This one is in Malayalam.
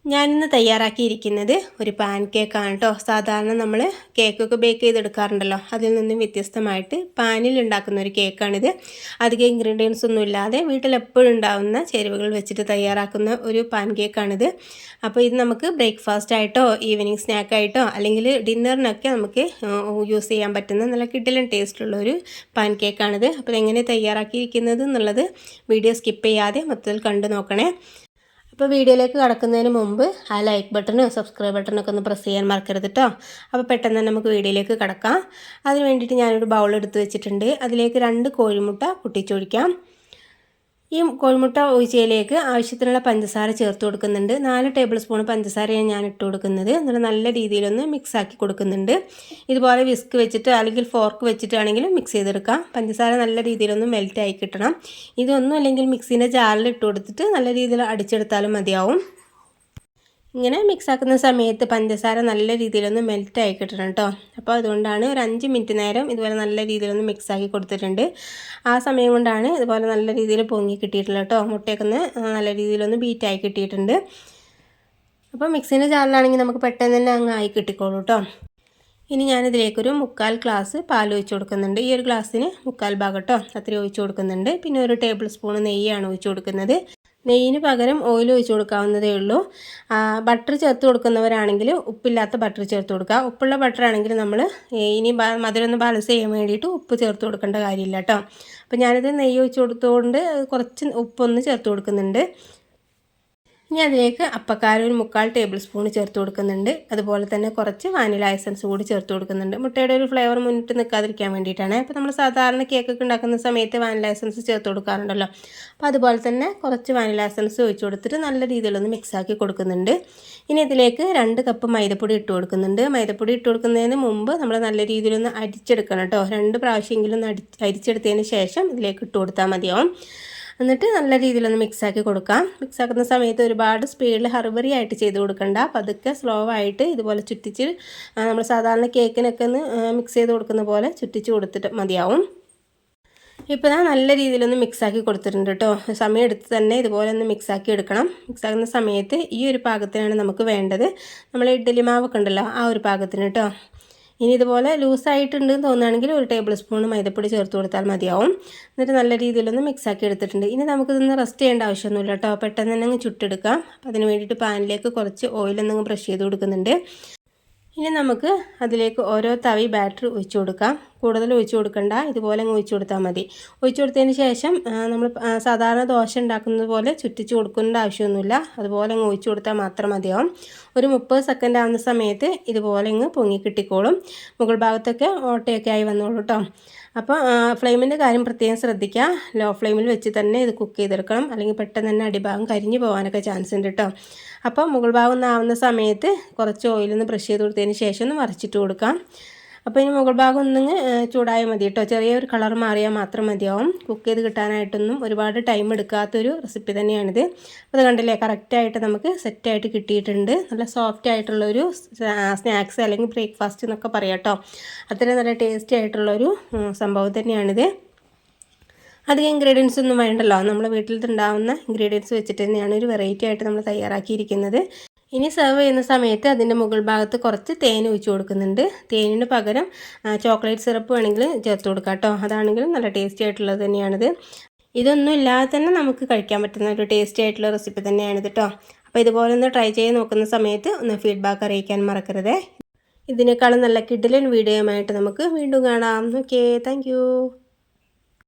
ഞാനിന്ന് തയ്യാറാക്കിയിരിക്കുന്നത് ഒരു പാൻ കേക്കാണ് കേട്ടോ. സാധാരണ നമ്മൾ കേക്കൊക്കെ ബേക്ക് ചെയ്തെടുക്കാറുണ്ടല്ലോ, അതിൽ നിന്നും വ്യത്യസ്തമായിട്ട് പാനിൽ ഉണ്ടാക്കുന്ന ഒരു കേക്കാണിത്. അധികം ഇൻഗ്രീഡിയൻസ് ഒന്നും ഇല്ലാതെ വീട്ടിലെപ്പോഴും ഉണ്ടാകുന്ന ചേരുവകൾ വെച്ചിട്ട് തയ്യാറാക്കുന്ന ഒരു പാൻ കേക്കാണിത്. അപ്പോൾ ഇത് നമുക്ക് ബ്രേക്ക്ഫാസ്റ്റ് ആയിട്ടോ ഈവനിങ് സ്നാക്കായിട്ടോ അല്ലെങ്കിൽ ഡിന്നറിനൊക്കെ നമുക്ക് യൂസ് ചെയ്യാൻ പറ്റുന്ന നല്ല കിടിലൻ ടേസ്റ്റുള്ള ഒരു പാൻ കേക്കാണിത്. അപ്പോൾ എങ്ങനെ തയ്യാറാക്കിയിരിക്കുന്നത് എന്നുള്ളത് വീഡിയോ സ്കിപ്പ് ചെയ്യാതെ മൊത്തത്തിൽ കണ്ടു നോക്കണേ. അപ്പോൾ വീഡിയോയിലേക്ക് കടക്കുന്നതിന് മുമ്പ് ആ ലൈക്ക് ബട്ടണും സബ്സ്ക്രൈബ് ബട്ടണൊക്കെ ഒന്ന് പ്രസ് ചെയ്യാൻ മറക്കരുത് കേട്ടോ. അപ്പോൾ പെട്ടെന്ന് തന്നെ നമുക്ക് വീഡിയോയിലേക്ക് കടക്കാം. അതിന് വേണ്ടിയിട്ട് ഞാനൊരു ബൗൾ എടുത്ത് വെച്ചിട്ടുണ്ട്. അതിലേക്ക് 2 കോഴിമുട്ട പൊട്ടിച്ചൊഴിക്കാം. ഈ കോഴിമുട്ട ഒഴിച്ചതിലേക്ക് ആവശ്യത്തിനുള്ള പഞ്ചസാര ചേർത്ത് കൊടുക്കുന്നുണ്ട്. 4 ടേബിൾ സ്പൂൺ പഞ്ചസാരയാണ് ഞാൻ ഇട്ട് കൊടുക്കുന്നത്. എന്നിട്ട് നല്ല രീതിയിലൊന്ന് മിക്സ് ആക്കി കൊടുക്കുന്നുണ്ട്. ഇതുപോലെ വിസ്ക് വെച്ചിട്ട് അല്ലെങ്കിൽ ഫോർക്ക് വെച്ചിട്ടാണെങ്കിലും മിക്സ് ചെയ്തെടുക്കാം. പഞ്ചസാര നല്ല രീതിയിലൊന്ന് മെൽറ്റ് ആയി കിട്ടണം. ഇതൊന്നും അല്ലെങ്കിൽ മിക്സിൻ്റെ ജാറിൽ ഇട്ട് കൊടുത്തിട്ട് നല്ല രീതിയിൽ അടിച്ചെടുത്താലും മതിയാവും. ഇങ്ങനെ മിക്സ് ആക്കുന്ന സമയത്ത് പഞ്ചസാര നല്ല രീതിയിലൊന്ന് മെൽറ്റായി കിട്ടണം കേട്ടോ. അപ്പോൾ അതുകൊണ്ടാണ് ഒരു 5 മിനിറ്റ് നേരം ഇതുപോലെ നല്ല രീതിയിലൊന്ന് മിക്സ് ആക്കി കൊടുത്തിട്ടുണ്ട്. ആ സമയം കൊണ്ടാണ് ഇതുപോലെ നല്ല രീതിയിൽ പൊങ്ങി കിട്ടിയിട്ടുള്ളത് കേട്ടോ. മുട്ടയൊക്കെ ഒന്ന് നല്ല രീതിയിലൊന്ന് ബീറ്റായി കിട്ടിയിട്ടുണ്ട്. അപ്പോൾ മിക്സിൻ്റെ ജാറിലാണെങ്കിൽ നമുക്ക് പെട്ടെന്ന് തന്നെ അങ്ങ് ആയി കിട്ടിക്കോളൂ കേട്ടോ. ഇനി ഞാനിതിലേക്കൊരു 1/4 ഗ്ലാസ് പാൽ ഒഴിച്ച് കൊടുക്കുന്നുണ്ട്. ഈ ഒരു ഗ്ലാസ്സിന് 1/4 ഭാഗം കേട്ടോ, അത്രയും ഒഴിച്ച് കൊടുക്കുന്നുണ്ട്. പിന്നെ ഒരു ടേബിൾ സ്പൂൺ നെയ്യാണ് ഒഴിച്ച് കൊടുക്കുന്നത്. നെയ്യിന് പകരം ഓയിൽ ഒഴിച്ച് കൊടുക്കാവുന്നതേ ഉള്ളൂ. ബട്ടർ ചേർത്ത് കൊടുക്കുന്നവരാണെങ്കിൽ ഉപ്പില്ലാത്ത ബട്ടർ ചേർത്ത് കൊടുക്കുക. ഉപ്പുള്ള ബട്ടർ ആണെങ്കിൽ നമ്മൾ ഇനി മധുരം ഒന്ന് ബാലൻസ് ചെയ്യാൻ വേണ്ടിയിട്ട് ഉപ്പ് ചേർത്ത് കൊടുക്കേണ്ട കാര്യമില്ല കേട്ടോ. അപ്പോൾ ഞാനിത് നെയ്യ് ഒഴിച്ച് കൊടുത്തുകൊണ്ട് കുറച്ച് ഉപ്പൊന്ന് ചേർത്ത് കൊടുക്കുന്നുണ്ട്. ഇനി അതിലേക്ക് അപ്പക്കാരം ഒരു 1/4 ടേബിൾ സ്പൂൺ ചേർത്ത് കൊടുക്കുന്നുണ്ട്. അതുപോലെ തന്നെ കുറച്ച് വാനില എസൻസ് കൂടി ചേർത്ത് കൊടുക്കുന്നുണ്ട്. മുട്ടയുടെ ഒരു ഫ്ലേവർ മുന്നിട്ട് നിൽക്കാതിരിക്കാൻ വേണ്ടിയിട്ടാണ്. അപ്പോൾ നമ്മൾ സാധാരണ കേക്കൊക്കെ ഉണ്ടാക്കുന്ന സമയത്ത് വാനില എസൻസ് ചേർത്ത് കൊടുക്കാറുണ്ടല്ലോ. അപ്പോൾ അതുപോലെ തന്നെ കുറച്ച് വാനില എസൻസ് ഒഴിച്ച് കൊടുത്തിട്ട് നല്ല രീതിയിലൊന്ന് മിക്സാക്കി കൊടുക്കുന്നുണ്ട്. ഇനി ഇതിലേക്ക് 2 കപ്പ് മൈദപ്പൊടി ഇട്ട് കൊടുക്കുന്നുണ്ട്. മൈദപ്പൊടി ഇട്ട് കൊടുക്കുന്നതിന് മുമ്പ് നമ്മൾ നല്ല രീതിയിലൊന്ന് അരിച്ചെടുക്കണം കേട്ടോ. 2 പ്രാവശ്യമെങ്കിലും ഒന്ന് അരിച്ചെടുത്തതിന് ശേഷം ഇതിലേക്ക് ഇട്ട് കൊടുത്താൽ മതിയാവും. എന്നിട്ട് നല്ല രീതിയിലൊന്ന് മിക്സാക്കി കൊടുക്കാം. മിക്സാക്കുന്ന സമയത്ത് ഒരുപാട് സ്പീഡിൽ ഹർബറി ആയിട്ട് ചെയ്ത് കൊടുക്കണ്ട. പതുക്കെ സ്ലോ ആയിട്ട് ഇതുപോലെ ചുറ്റിച്ച് നമ്മൾ സാധാരണ കേക്കിനൊക്കെ ഒന്ന് മിക്സ് ചെയ്ത് കൊടുക്കുന്ന പോലെ ചുറ്റിച്ച് കൊടുത്തിട്ട് മതിയാവും. ഇപ്പോൾ നല്ല രീതിയിലൊന്ന് മിക്സാക്കി കൊടുത്തിട്ടുണ്ട് കേട്ടോ. സമയം എടുത്ത് തന്നെ ഇതുപോലെ ഒന്ന് മിക്സാക്കി എടുക്കണം. മിക്സാക്കുന്ന സമയത്ത് ഈ ഒരു പാകത്തിനാണ് നമുക്ക് വേണ്ടത്. നമ്മൾ ഇഡ്ഡലി മാവൊക്കെ ഉണ്ടല്ലോ, ആ ഒരു പാകത്തിന് കേട്ടോ. ഇനി ഇതുപോലെ ലൂസായിട്ടുണ്ടെന്ന് തോന്നുകയാണെങ്കിൽ ഒരു ടേബിൾ സ്പൂൺ മൈദപ്പൊടി ചേർത്ത് കൊടുത്താൽ മതിയാവും. എന്നിട്ട് നല്ല രീതിയിലൊന്ന് മിക്സാക്കി എടുത്തിട്ടുണ്ട്. ഇനി നമുക്കിതൊന്ന് റെസ്റ്റ് ചെയ്യേണ്ട ആവശ്യമൊന്നുമില്ല കേട്ടോ. പെട്ടെന്ന് തന്നെ അങ്ങ് ചുട്ടെടുക്കാം. അപ്പോൾ അതിന് വേണ്ടിയിട്ട് പാനിലേക്ക് കുറച്ച് ഓയിലൊന്നങ്ങ് ബ്രഷ് ചെയ്ത് കൊടുക്കുന്നുണ്ട്. ഇനി നമുക്ക് അതിലേക്ക് ഓരോ തവി ബാറ്റർ ഒഴിച്ചു കൊടുക്കാം. കൂടുതൽ ഒഴിച്ചു കൊടുക്കണ്ട, ഇതുപോലെ അങ്ങ് ഒഴിച്ചു കൊടുത്താൽ മതി. ഒഴിച്ചു കൊടുത്തതിന് ശേഷം നമ്മൾ സാധാരണ ദോശ ഉണ്ടാക്കുന്നത് പോലെ ചുറ്റിച്ച് കൊടുക്കേണ്ട ആവശ്യമൊന്നുമില്ല. അതുപോലെ അങ്ങ് ഒഴിച്ചു കൊടുത്താൽ മാത്രം മതിയാവും. ഒരു 30 സെക്കൻഡ് ആവുന്ന സമയത്ത് ഇതുപോലെ അങ്ങ് പൊങ്ങി കിട്ടിക്കോളും. മുകൾ ഭാഗത്തൊക്കെ ഓട്ടയൊക്കെ ആയി വന്നോളൂ കേട്ടോ. അപ്പോൾ ഫ്ലെയിമിൻ്റെ കാര്യം പ്രത്യേകം ശ്രദ്ധിക്കുക. ലോ ഫ്ലെയിമിൽ വെച്ച് തന്നെ ഇത് കുക്ക് ചെയ്തെടുക്കണം, അല്ലെങ്കിൽ പെട്ടെന്ന് തന്നെ അടിഭാഗം കരിഞ്ഞു പോകാനൊക്കെ ചാൻസ് ഉണ്ട് കേട്ടോ. അപ്പോൾ മുകൾ ഭാഗം ഒന്ന് ആവുന്ന സമയത്ത് കുറച്ച് ഓയിലൊന്ന് ബ്രഷ് ചെയ്ത് കൊടുത്തതിന് ശേഷം ഒന്ന് മറിച്ചിട്ട് കൊടുക്കാം. അപ്പോൾ ഇനി മുകൾ ഭാഗം ഒന്നിങ്ങ് ചൂടായാൽ മതി കേട്ടോ. ചെറിയൊരു കളർ മാറിയാൽ മാത്രം മതിയാവും. കുക്ക് ചെയ്ത് കിട്ടാനായിട്ടൊന്നും ഒരുപാട് ടൈം എടുക്കാത്തൊരു റെസിപ്പി തന്നെയാണിത്. അത് കണ്ടില്ലേ, കറക്റ്റായിട്ട് നമുക്ക് സെറ്റായിട്ട് കിട്ടിയിട്ടുണ്ട്. നല്ല സോഫ്റ്റ് ആയിട്ടുള്ളൊരു സ്നാക്സ് അല്ലെങ്കിൽ ബ്രേക്ക്ഫാസ്റ്റ് എന്നൊക്കെ പറയാം കേട്ടോ. അത്രയും നല്ല ടേസ്റ്റി ആയിട്ടുള്ളൊരു സംഭവം തന്നെയാണിത്. അധികം ഇൻഗ്രീഡിയൻസ് ഒന്നും വേണ്ടല്ലോ. നമ്മുടെ വീട്ടിലുണ്ടാവുന്ന ഇൻഗ്രീഡിയൻസ് വെച്ചിട്ട് തന്നെയാണ് ഒരു വെറൈറ്റി ആയിട്ട് നമ്മൾ തയ്യാറാക്കിയിരിക്കുന്നത്. ഇനി സെർവ് ചെയ്യുന്ന സമയത്ത് അതിൻ്റെ മുകൾ ഭാഗത്ത് കുറച്ച് തേൻ ഒഴിച്ച് കൊടുക്കുന്നുണ്ട്. തേനിന് പകരം ചോക്ലേറ്റ് സിറപ്പ് വേണമെങ്കിൽ ചേർത്ത് കൊടുക്കാം കേട്ടോ. അതാണെങ്കിലും നല്ല ടേസ്റ്റി ആയിട്ടുള്ളത് തന്നെയാണിത്. ഇതൊന്നും ഇല്ലാതെ തന്നെ നമുക്ക് കഴിക്കാൻ പറ്റുന്ന ഒരു ടേസ്റ്റി ആയിട്ടുള്ള റെസിപ്പി തന്നെയാണിത് കേട്ടോ. അപ്പോൾ ഇതുപോലെ ഒന്ന് ട്രൈ ചെയ്ത് നോക്കുന്ന സമയത്ത് ഒന്ന് ഫീഡ്ബാക്ക് അറിയിക്കാൻ മറക്കരുത്. ഇതിനേക്കാളും നല്ല കിടിലൻ വീഡിയോയുമായിട്ട് നമുക്ക് വീണ്ടും കാണാം. Okay, thank